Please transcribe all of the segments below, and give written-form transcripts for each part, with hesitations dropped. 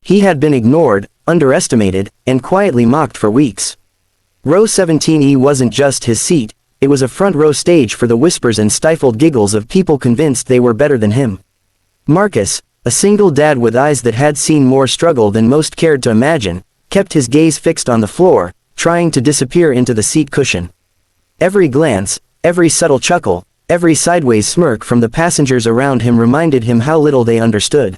He had been ignored, underestimated, and quietly mocked for weeks. Row 17E wasn't just his seat, it was a front row stage for the whispers and stifled giggles of people convinced they were better than him. Marcus, a single dad with eyes that had seen more struggle than most cared to imagine, kept his gaze fixed on the floor, trying to disappear into the seat cushion. Every glance, every subtle chuckle, every sideways smirk from the passengers around him reminded him how little they understood.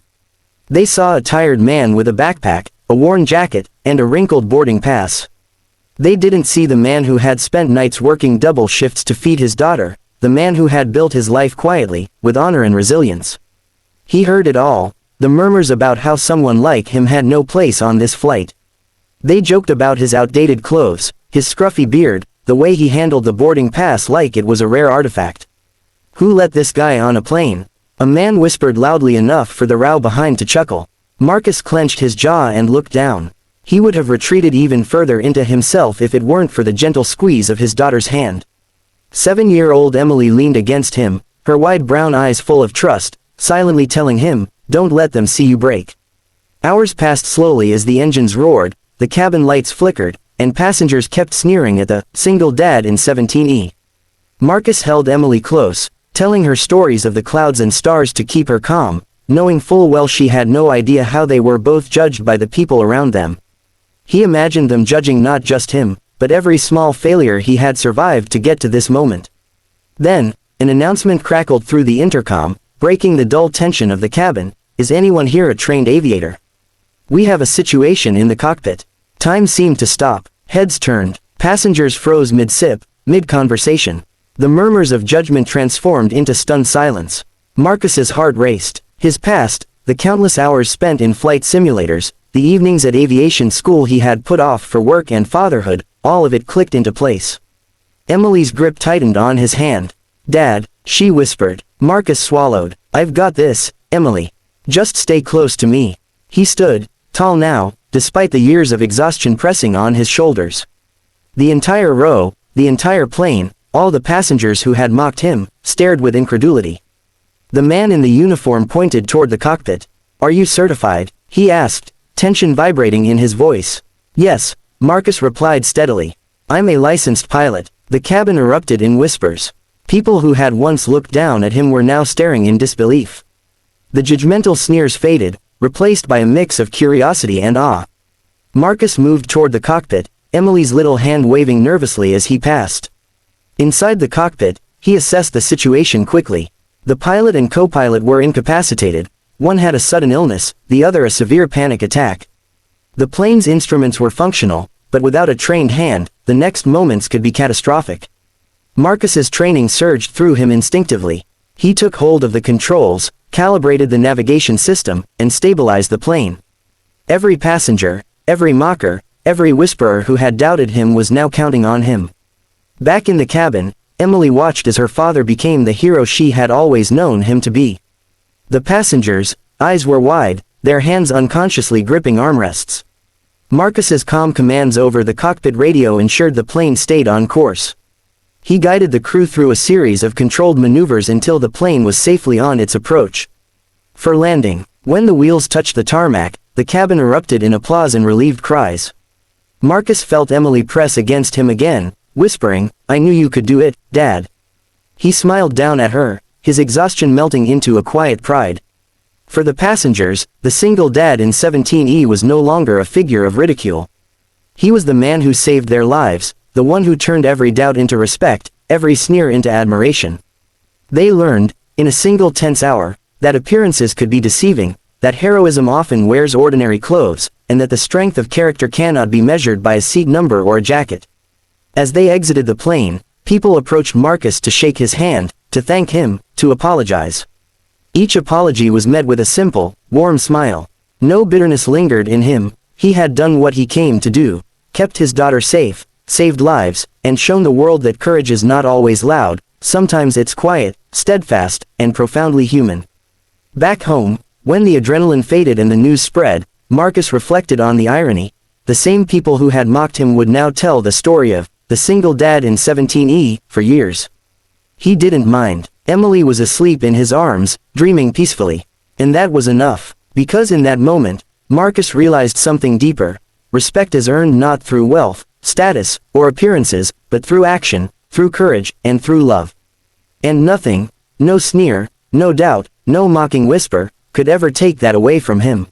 They saw a tired man with a backpack, a worn jacket, and a wrinkled boarding pass. They didn't see the man who had spent nights working double shifts to feed his daughter, the man who had built his life quietly, with honor and resilience. He heard it all, the murmurs about how someone like him had no place on this flight. They joked about his outdated clothes, his scruffy beard, the way he handled the boarding pass like it was a rare artifact. Who let this guy on a plane? A man whispered loudly enough for the row behind to chuckle. Marcus clenched his jaw and looked down. He would have retreated even further into himself if it weren't for the gentle squeeze of his daughter's hand. 7-year-old Emily leaned against him, her wide brown eyes full of trust, silently telling him, "Don't let them see you break." Hours passed slowly as the engines roared, the cabin lights flickered, and passengers kept sneering at the single dad in 17E. Marcus held Emily close, telling her stories of the clouds and stars to keep her calm, knowing full well she had no idea how they were both judged by the people around them. He imagined them judging not just him, but every small failure he had survived to get to this moment. Then, an announcement crackled through the intercom, breaking the dull tension of the cabin. "Is anyone here a trained aviator? We have a situation in the cockpit." Time seemed to stop, heads turned, passengers froze mid-sip, mid-conversation. The murmurs of judgment transformed into stunned silence. Marcus's heart raced. His past, the countless hours spent in flight simulators, the evenings at aviation school he had put off for work and fatherhood, all of it clicked into place. Emily's grip tightened on his hand. "Dad," she whispered. Marcus swallowed. "I've got this, Emily. Just stay close to me." He stood, tall now, despite the years of exhaustion pressing on his shoulders. The entire row, the entire plane, all the passengers who had mocked him, stared with incredulity. The man in the uniform pointed toward the cockpit. "Are you certified?" he asked, tension vibrating in his voice. "Yes," Marcus replied steadily. "I'm a licensed pilot." The cabin erupted in whispers. People who had once looked down at him were now staring in disbelief. The judgmental sneers faded, replaced by a mix of curiosity and awe. Marcus moved toward the cockpit, Emily's little hand waving nervously as he passed. Inside the cockpit, he assessed the situation quickly. The pilot and co-pilot were incapacitated, one had a sudden illness, the other a severe panic attack. The plane's instruments were functional, but without a trained hand, the next moments could be catastrophic. Marcus's training surged through him instinctively. He took hold of the controls, calibrated the navigation system, and stabilized the plane. Every passenger, every mocker, every whisperer who had doubted him was now counting on him. Back in the cabin, Emily watched as her father became the hero she had always known him to be. The passengers' eyes were wide, their hands unconsciously gripping armrests. Marcus's calm commands over the cockpit radio ensured the plane stayed on course. He guided the crew through a series of controlled maneuvers until the plane was safely on its approach. For landing, when the wheels touched the tarmac, the cabin erupted in applause and relieved cries. Marcus felt Emily press against him again, whispering, "I knew you could do it, Dad." He smiled down at her, his exhaustion melting into a quiet pride. For the passengers, the single dad in 17E was no longer a figure of ridicule. He was the man who saved their lives, the one who turned every doubt into respect, every sneer into admiration. They learned, in a single tense hour, that appearances could be deceiving, that heroism often wears ordinary clothes, and that the strength of character cannot be measured by a seat number or a jacket. As they exited the plane, people approached Marcus to shake his hand, to thank him, to apologize. Each apology was met with a simple, warm smile. No bitterness lingered in him. He had done what he came to do, kept his daughter safe, saved lives, and shown the world that courage is not always loud, sometimes it's quiet, steadfast, and profoundly human. Back home, when the adrenaline faded and the news spread, Marcus reflected on the irony. The same people who had mocked him would now tell the story of the single dad in 17E for years. He didn't mind. Emily was asleep in his arms, dreaming peacefully. And that was enough, because in that moment, Marcus realized something deeper. Respect is earned not through wealth, status, or appearances, but through action, through courage, and through love. And nothing, no sneer, no doubt, no mocking whisper, could ever take that away from him.